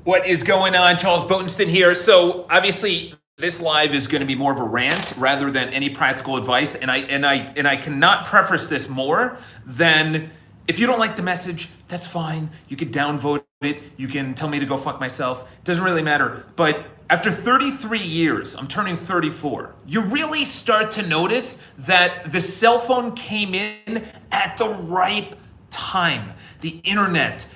What is going on? Charles Botensten here. So obviously this live is going to be more of a rant rather than any practical advice, and I cannot preface this more than if you don't like the message, that's fine. You can downvote it. You can tell me to go fuck myself. It doesn't really matter. But after 33 years, I'm turning 34, you really start to notice that the cell phone came in at the right time. The internet,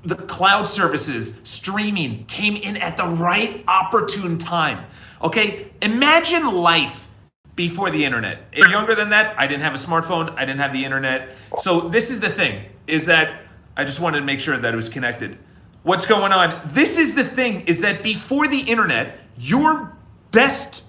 the cloud services, streaming came in at the right opportune time. Okay, imagine life before the internet. If younger than that, I didn't have a smartphone, I didn't have the internet. So this is the thing, is that I just wanted to make sure that it was connected. What's going on? This is the thing, is that before the internet, your best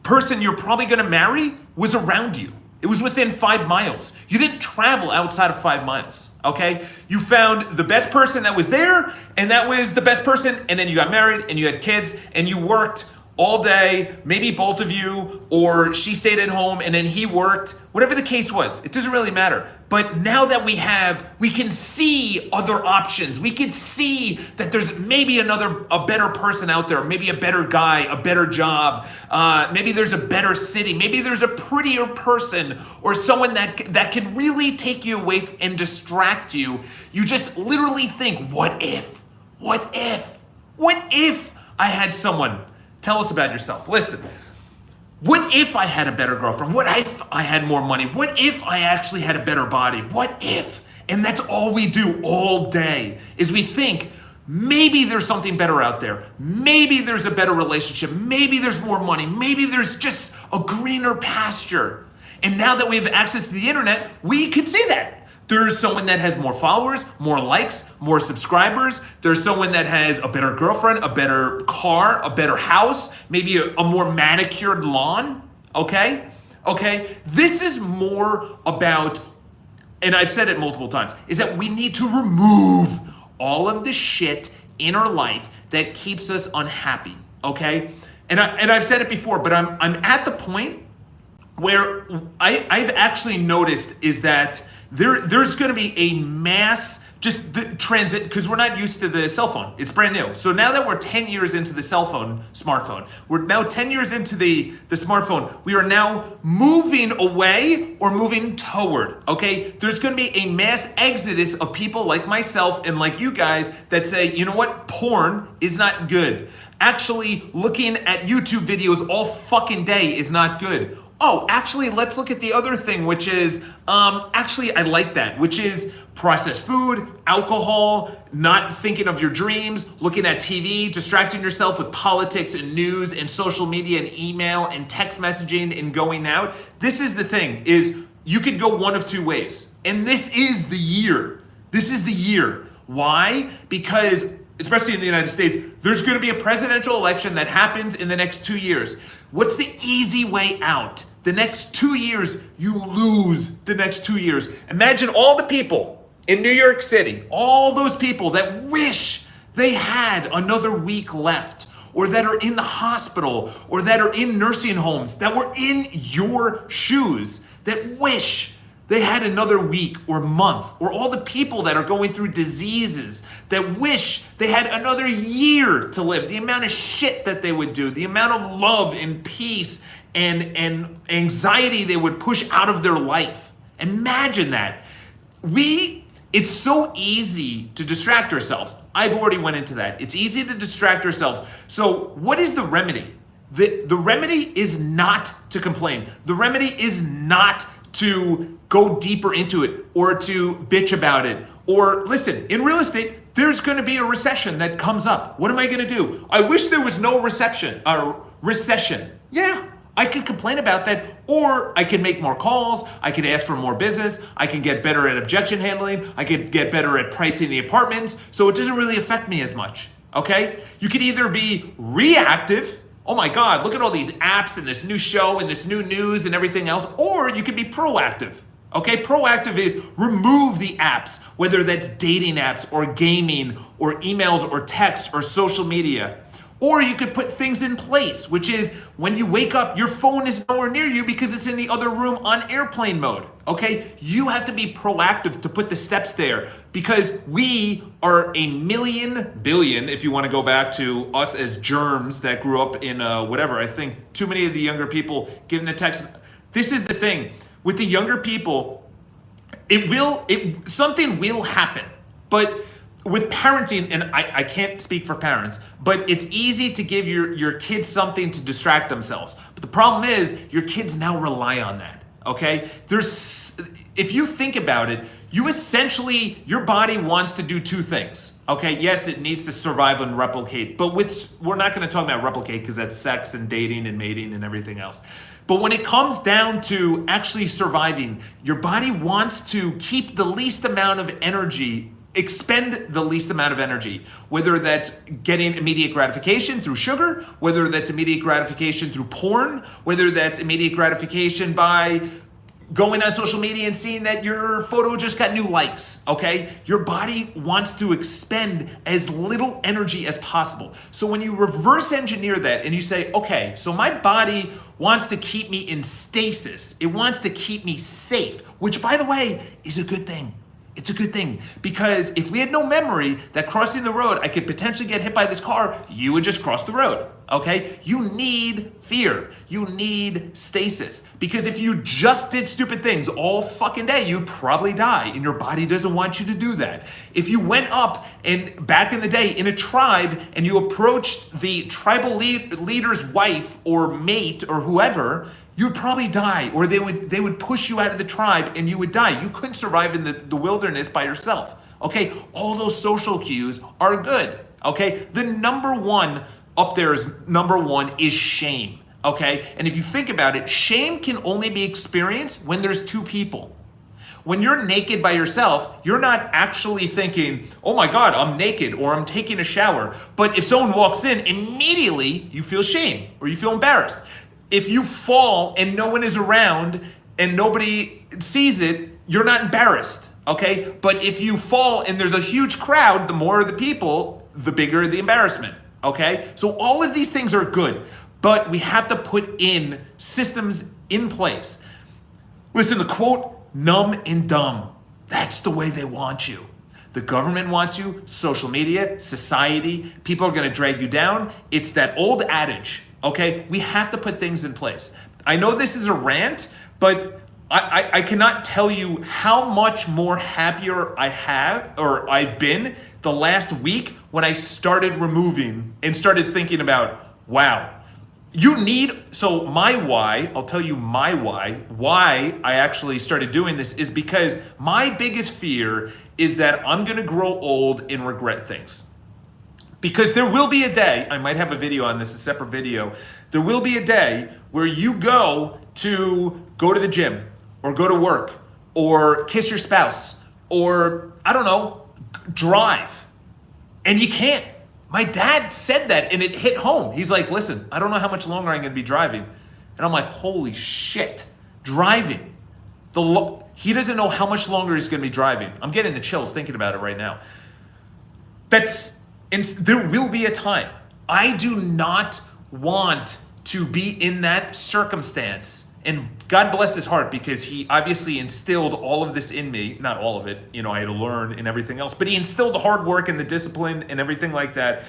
person you're probably gonna marry was around you. It was within 5 miles. You didn't travel outside of 5 miles, okay? You found the best person that was there, and that was the best person, and then you got married, and you had kids, and you worked all day, maybe both of you, or she stayed at home, and then he worked. Whatever the case was, it doesn't really matter. But now that we can see other options. We can see that there's maybe a better person out there, maybe a better guy, a better job, maybe there's a better city, maybe there's a prettier person, or someone that can really take you away and distract you. You just literally think, what if? What if? What if I had someone? Tell us about yourself. Listen, what if I had a better girlfriend? What if I had more money? What if I actually had a better body? What if? And that's all we do all day, is we think maybe there's something better out there. Maybe there's a better relationship. Maybe there's more money. Maybe there's just a greener pasture. And now that we have access to the internet, we can see that. There's someone that has more followers, more likes, more subscribers. There's someone that has a better girlfriend, a better car, a better house, maybe a more manicured lawn, okay? Okay, this is more about, and I've said it multiple times, is that we need to remove all of the shit in our life that keeps us unhappy, okay? And I've said it before, but I'm at the point where I've actually noticed is that there's going to be a mass just the transit, because we're not used to the cell phone. It's brand new. So now that we're 10 years into the smartphone, we're now 10 years into the smartphone, we are now moving away or moving toward, okay? There's going to be a mass exodus of people like myself and like you guys that say, you know what, porn is not good. Actually, looking at YouTube videos all fucking day is not good. Oh, actually, let's look at the other thing, which is, actually, I like that, which is processed food, alcohol, not thinking of your dreams, looking at TV, distracting yourself with politics and news and social media and email and text messaging and going out. This is the thing, is you could go one of two ways. And this is the year. This is the year. Why? Because especially in the United States, there's going to be a presidential election that happens in the next 2 years. What's the easy way out? The next 2 years, you lose the next 2 years. Imagine all the people in New York City, all those people that wish they had another week left, or that are in the hospital, or that are in nursing homes, that were in your shoes, that wish they had another week or month, or all the people that are going through diseases that wish they had another year to live, the amount of shit that they would do, the amount of love and peace and anxiety they would push out of their life. Imagine that. It's so easy to distract ourselves. I've already went into that. It's easy to distract ourselves. So what is the remedy? The remedy is not to complain. The remedy is not to go deeper into it or to bitch about it. Or listen, in real estate, there's going to be a recession that comes up. What am I going to do? I wish there was no recession. Yeah, I could complain about that, or I can make more calls. I can ask for more business. I can get better at objection handling. I could get better at pricing the apartments. So it doesn't really affect me as much. Okay? You could either be reactive. Oh my God, look at all these apps and this new show and this new news and everything else. Or you could be proactive. Okay, proactive is remove the apps, whether that's dating apps or gaming or emails or text or social media. Or you could put things in place, which is when you wake up, your phone is nowhere near you because it's in the other room on airplane mode, okay? You have to be proactive to put the steps there because we are a million billion, if you want to go back to us as germs that grew up in whatever. I think too many of the younger people giving the text. This is the thing. With the younger people, something will happen, but with parenting, and I can't speak for parents, but it's easy to give your kids something to distract themselves. But the problem is your kids now rely on that, okay? If you think about it, your body wants to do two things, okay? Yes, it needs to survive and replicate, but we're not gonna talk about replicate because that's sex and dating and mating and everything else. But when it comes down to actually surviving, your body wants to keep the least amount of energy, expend the least amount of energy, whether that's getting immediate gratification through sugar, whether that's immediate gratification through porn, whether that's immediate gratification by going on social media and seeing that your photo just got new likes, okay? Your body wants to expend as little energy as possible. So when you reverse engineer that and you say, okay, so my body wants to keep me in stasis. It wants to keep me safe, which by the way, is a good thing. It's a good thing because if we had no memory that crossing the road, I could potentially get hit by this car, you would just cross the road, okay? You need fear. You need stasis because if you just did stupid things all fucking day, you'd probably die and your body doesn't want you to do that. If you went up and back in the day in a tribe and you approached the tribal leader's wife or mate or whoever, you'd probably die, or they would push you out of the tribe and you would die. You couldn't survive in the wilderness by yourself, okay? All those social cues are good, okay? The number one up there is shame, okay? And if you think about it, shame can only be experienced when there's two people. When you're naked by yourself, you're not actually thinking, oh my God, I'm naked or I'm taking a shower. But if someone walks in, immediately you feel shame or you feel embarrassed. If you fall and no one is around and nobody sees it, you're not embarrassed, okay? But if you fall and there's a huge crowd, the more the people, the bigger the embarrassment, okay? So all of these things are good, but we have to put in systems in place. Listen, the quote, numb and dumb, that's the way they want you. The government wants you, social media, society, people are gonna drag you down. It's that old adage, okay? We have to put things in place. I know this is a rant, but I cannot tell you how much more happier I've been the last week when I started removing and started thinking about, wow, so my why, I'll tell you my why I actually started doing this is because my biggest fear is that I'm gonna grow old and regret things. Because there will be a day, I might have a video on this, a separate video, there will be a day where you go to the gym or go to work or kiss your spouse or, I don't know, drive. And you can't. My dad said that and it hit home. He's like, listen, I don't know how much longer I'm gonna be driving. And I'm like, holy shit, driving. He doesn't know how much longer he's gonna be driving. I'm getting the chills thinking about it right now. And there will be a time. I do not want to be in that circumstance. And God bless his heart because he obviously instilled all of this in me. Not all of it, I had to learn and everything else. But he instilled the hard work and the discipline and everything like that.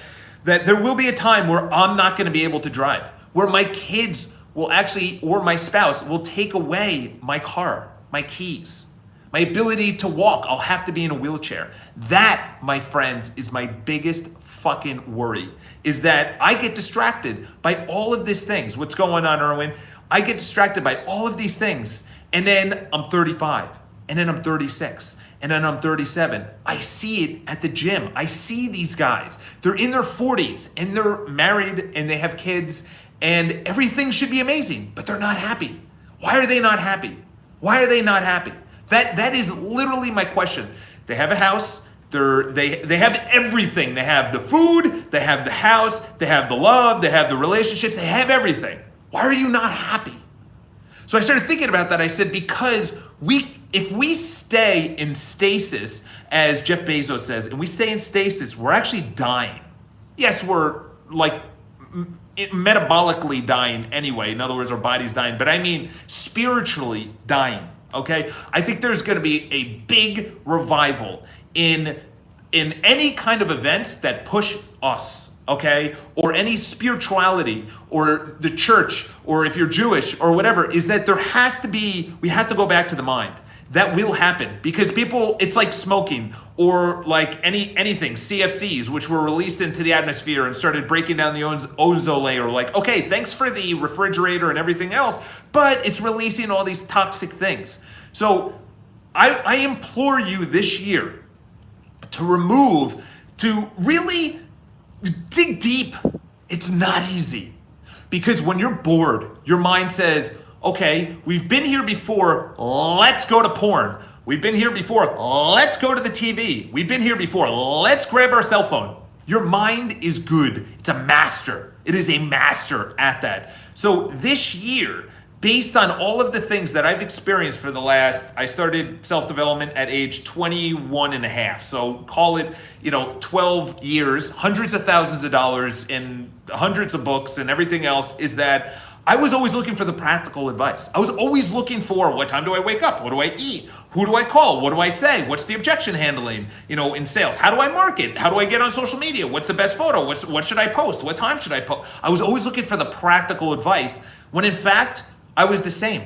That there will be a time where I'm not going to be able to drive. Where my kids will actually, or my spouse will take away my car, my keys. My ability to walk, I'll have to be in a wheelchair. That, my friends, is my biggest fucking worry, is that I get distracted by all of these things. What's going on, Erwin? I get distracted by all of these things, and then I'm 35, and then I'm 36, and then I'm 37. I see it at the gym. I see these guys. They're in their 40s, and they're married, and they have kids, and everything should be amazing, but they're not happy. Why are they not happy? Why are they not happy? That is literally my question. They have a house, they have everything. They have the food, they have the house, they have the love, they have the relationships, they have everything. Why are you not happy? So I started thinking about that. I said, because if we stay in stasis, as Jeff Bezos says, and we stay in stasis, we're actually dying. Yes, we're like metabolically dying anyway. In other words, our body's dying, but I mean spiritually dying. Okay, I think there's going to be a big revival in any kind of events that push us, okay, or any spirituality or the church, or if you're Jewish or whatever, is that we have to go back to the mind. That will happen because people, it's like smoking or like anything, CFCs, which were released into the atmosphere and started breaking down the ozone layer. Like, okay, thanks for the refrigerator and everything else, but it's releasing all these toxic things. So I implore you this year to really dig deep. It's not easy because when you're bored, your mind says, okay, we've been here before, let's go to porn. We've been here before, let's go to the TV. We've been here before, let's grab our cell phone. Your mind is good. It's a master. It is a master at that. So this year, based on all of the things that I've experienced I started self-development at age 21 and a half. So call it, 12 years, hundreds of thousands of dollars in hundreds of books and everything else, is that I was always looking for the practical advice. I was always looking for, what time do I wake up? What do I eat? Who do I call? What do I say? What's the objection handling, in sales? How do I market? How do I get on social media? What's the best photo? What should I post? What time should I post? I was always looking for the practical advice when in fact, I was the same.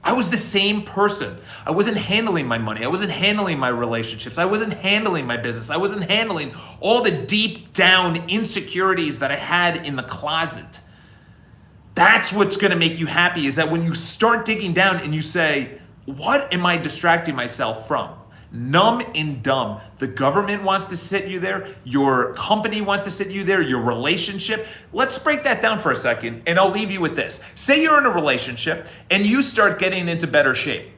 I was the same person. I wasn't handling my money. I wasn't handling my relationships. I wasn't handling my business. I wasn't handling all the deep down insecurities that I had in the closet. That's what's going to make you happy, is that when you start digging down and you say, what am I distracting myself from? Numb and dumb. The government wants to sit you there. Your company wants to sit you there. Your relationship. Let's break that down for a second, and I'll leave you with this. Say you're in a relationship and you start getting into better shape.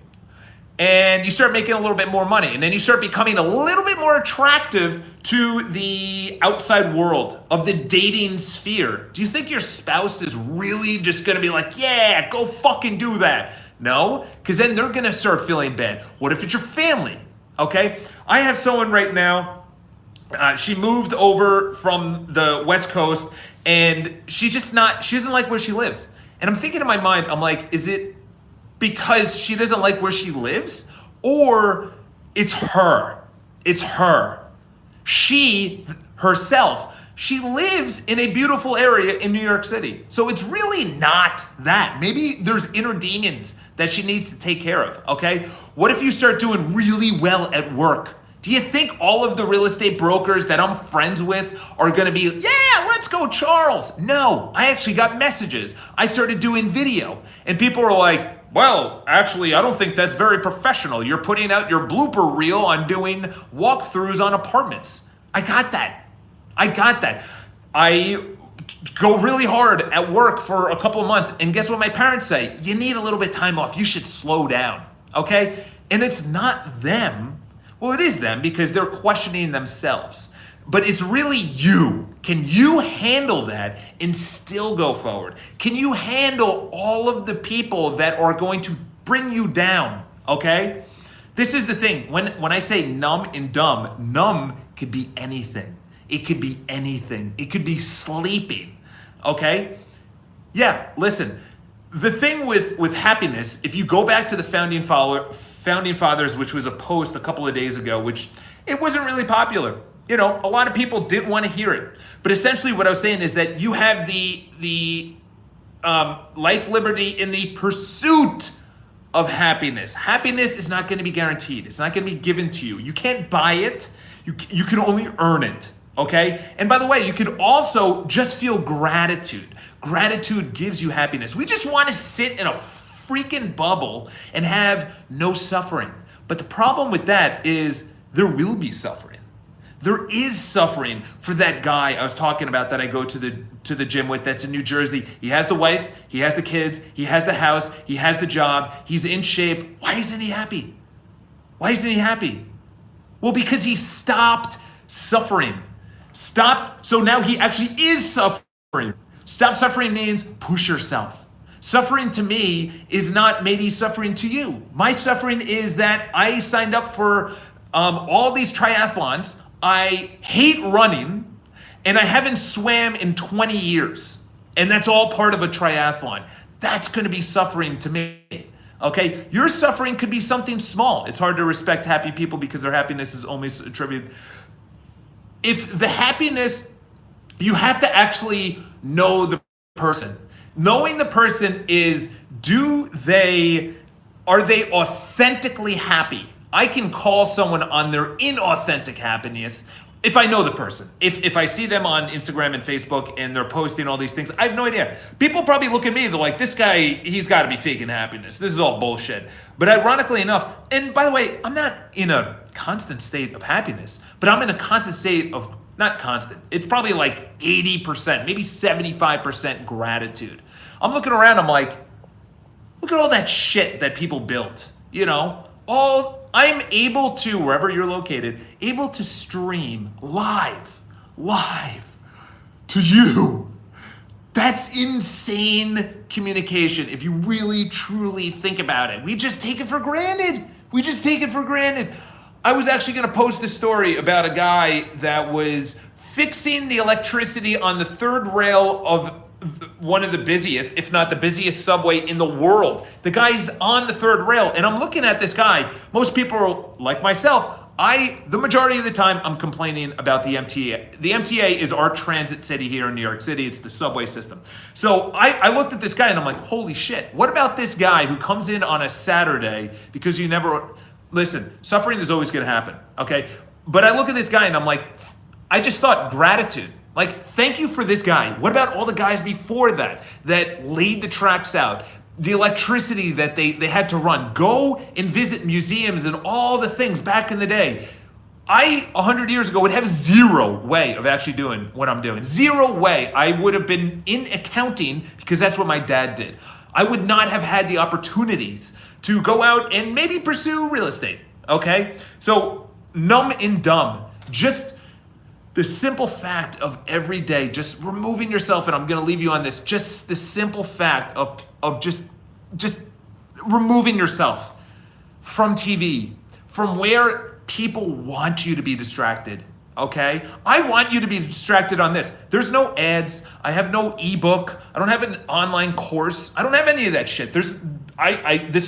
And you start making a little bit more money, and then you start becoming a little bit more attractive to the outside world of the dating sphere. Do you think your spouse is really just gonna be like, yeah, go fucking do that? No, because then they're gonna start feeling bad. What if it's your family? Okay, I have someone right now, she moved over from the West Coast, and she doesn't like where she lives. And I'm thinking in my mind, I'm like, is it because she doesn't like where she lives, or it's her? It's her. She herself, she lives in a beautiful area in New York City. So it's really not that. Maybe there's inner demons that she needs to take care of, okay? What if you start doing really well at work? Do you think all of the real estate brokers that I'm friends with are gonna be, yeah, let's go, Charles? No, I actually got messages. I started doing video, and people are like, well, actually, I don't think that's very professional. You're putting out your blooper reel on doing walkthroughs on apartments. I got that. I go really hard at work for a couple of months, and guess what my parents say? You need a little bit of time off. You should slow down, okay? And it's not them. Well, it is them because they're questioning themselves. But it's really you. Can you handle that and still go forward? Can you handle all of the people that are going to bring you down, okay? This is the thing. When I say numb and dumb, numb could be anything. It could be anything. It could be sleeping, okay? Yeah, listen. The thing with happiness, if you go back to the Founding Fathers, which was a post a couple of days ago, which it wasn't really popular. A lot of people didn't want to hear it. But essentially what I was saying is that you have the life, liberty, and the pursuit of happiness. Happiness is not going to be guaranteed. It's not going to be given to you. You can't buy it. You can only earn it, okay? And by the way, you can also just feel gratitude. Gratitude gives you happiness. We just want to sit in a freaking bubble and have no suffering. But the problem with that is there will be suffering. There is suffering for that guy I was talking about that I go to the gym with, that's in New Jersey. He has the wife, he has the kids, he has the house, he has the job, he's in shape. Why isn't he happy? Why isn't he happy? Well, because he stopped suffering. So now he actually is suffering. Stop suffering means push yourself. Suffering to me is not maybe suffering to you. My suffering is that I signed up for all these triathlons. I hate running, and I haven't swam in 20 years. And that's all part of a triathlon. That's going to be suffering to me. Okay? Your suffering could be something small. It's hard to respect happy people because their happiness is always attributed. If the happiness, you have to actually know the person. Knowing the person is, are they authentically happy? I can call someone on their inauthentic happiness if I know the person. If I see them on Instagram and Facebook and they're posting all these things, I have no idea. People probably look at me, they're like, this guy, he's got to be faking happiness. This is all bullshit. But ironically enough, and by the way, I'm not in a constant state of happiness, but I'm in a constant state of, not constant, it's probably like 80%, maybe 75% gratitude. I'm looking around, I'm like, look at all that shit that people built, I'm able to, wherever you're located, able to stream live to you. That's insane communication if you really, truly think about it. We just take it for granted. I was actually going to post a story about a guy that was fixing the electricity on the third rail of one of the busiest, if not the busiest subway in the world. The guy's on the third rail, and I'm looking at this guy. Most people are like myself. The majority of the time, I'm complaining about the MTA. The MTA is our transit city here in New York City. It's the subway system. So I looked at this guy, and I'm like, holy shit. What about this guy who comes in on a Saturday because listen, suffering is always going to happen, okay? But I look at this guy, and I'm like, I just thought gratitude. Like, thank you for this guy. What about all the guys before that laid the tracks out? The electricity that they had to run. Go and visit museums and all the things back in the day. 100 years ago, would have zero way of actually doing what I'm doing. Zero way. I would have been in accounting because that's what my dad did. I would not have had the opportunities to go out and maybe pursue real estate, okay? So, numb and dumb. Just the simple fact of every day, just removing yourself, and I'm gonna leave you on this, just the simple fact of just removing yourself from TV, from where people want you to be distracted, okay? I want you to be distracted on this. There's no ads, I have no ebook, I don't have an online course, I don't have any of that shit. This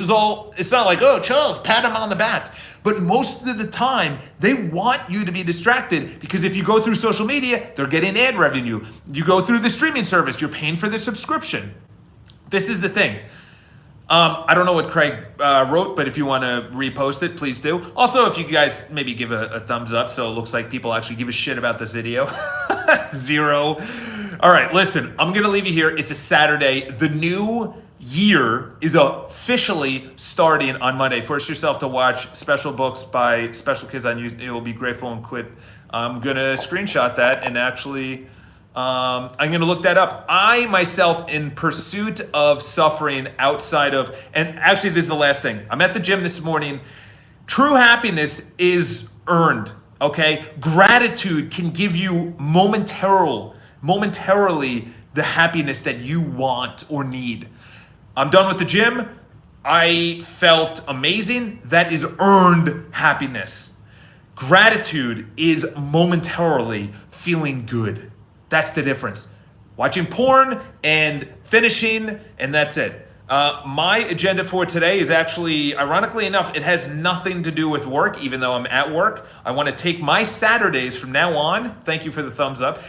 is all, it's not like, oh, Charles, pat him on the back. But most of the time, they want you to be distracted because if you go through social media, they're getting ad revenue. You go through the streaming service, you're paying for the subscription. This is the thing. I don't know what Craig wrote, but if you want to repost it, please do. Also, if you guys maybe give a thumbs up so it looks like people actually give a shit about this video. Zero. All right, listen, I'm going to leave you here. It's a Saturday. The new year is officially starting on Monday. Force yourself to watch Special Books by Special Kids on YouTube. You'll be grateful and quit. I'm going to screenshot that and actually, I'm going to look that up. I myself, in pursuit of suffering outside of, and actually this is the last thing. I'm at the gym this morning. True happiness is earned, okay? Gratitude can give you momentarily the happiness that you want or need. I'm done with the gym. I felt amazing. That is earned happiness. Gratitude is momentarily feeling good. That's the difference. Watching porn and finishing, and that's it. My agenda for today is actually, ironically enough, it has nothing to do with work, even though I'm at work. I want to take my Saturdays from now on. Thank you for the thumbs up.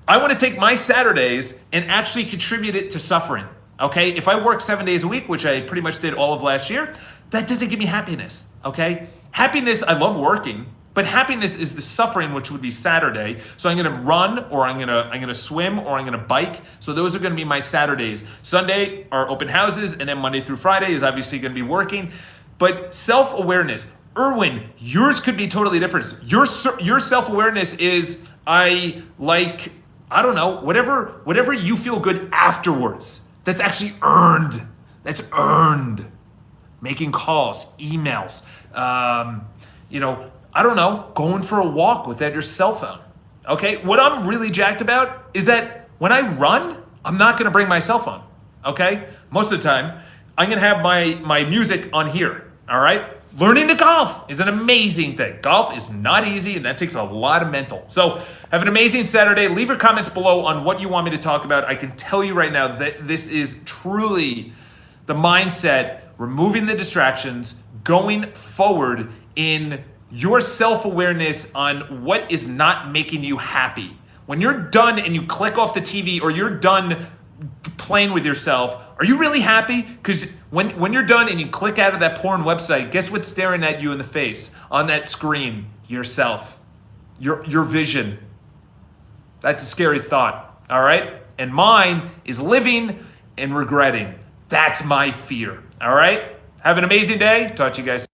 I want to take my Saturdays and actually contribute it to suffering, okay? If I work 7 days a week, which I pretty much did all of last year, that doesn't give me happiness, okay? Happiness, I love working, but happiness is the suffering, which would be Saturday. So I'm gonna run, or I'm gonna swim, or I'm gonna bike. So those are gonna be my Saturdays. Sunday are open houses, and then Monday through Friday is obviously gonna be working. But self-awareness, Erwin, yours could be totally different. Your self-awareness is, I don't know, whatever you feel good afterwards. That's actually earned. That's earned. Making calls, emails, I don't know, going for a walk without your cell phone. Okay, what I'm really jacked about is that when I run, I'm not gonna bring my cell phone, okay? Most of the time, I'm gonna have my music on here, all right? learning to golf is an amazing thing. Golf is not easy, and that takes a lot of mental. So have an amazing Saturday. Leave your comments below on what you want me to talk about. I can tell you right now that this is truly the mindset, removing the distractions, going forward in your self-awareness on what is not making you happy. When you're done and you click off the TV, or you're done playing with yourself, are you really happy? Because when you're done and you click out of that porn website, guess what's staring at you in the face on that screen? Yourself, your vision. That's a scary thought, all right? And mine is living and regretting. That's my fear, all right? Have an amazing day. Talk to you guys.